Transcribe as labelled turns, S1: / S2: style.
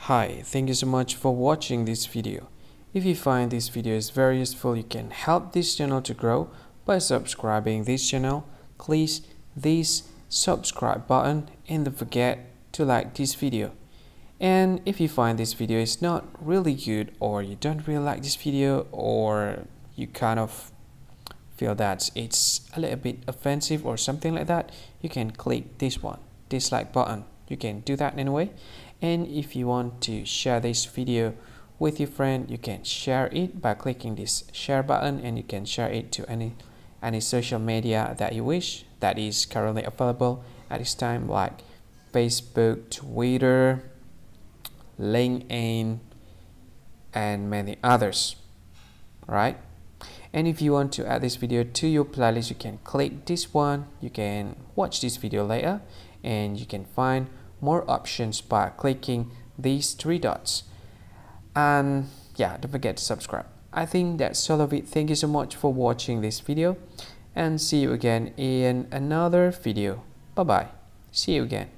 S1: Hi, thank you so much for watching this video. If you find this video is very useful, you can help this channel to grow by subscribing this channel. Please this subscribe button and don't forget to like this video. And if you find this video is not really good, or you don't really like this video, or you kind of feel that it's a little bit offensive or something like that, you can click this one, dislike button. You can do that anyway. And if you want to share this video with your friend, you can share it by clicking this share button, and you can share it to any social media that you wish that is currently available at this time, like Facebook, Twitter, LinkedIn, and many others, right? And if you want to add this video to your playlist, you can click this one. You can watch this video later, and you can find more options by clicking these three dots. And yeah, don't forget to subscribe. I think that's all of it. Thank you so much for watching this video, and see you again in another video. Bye bye. See you again.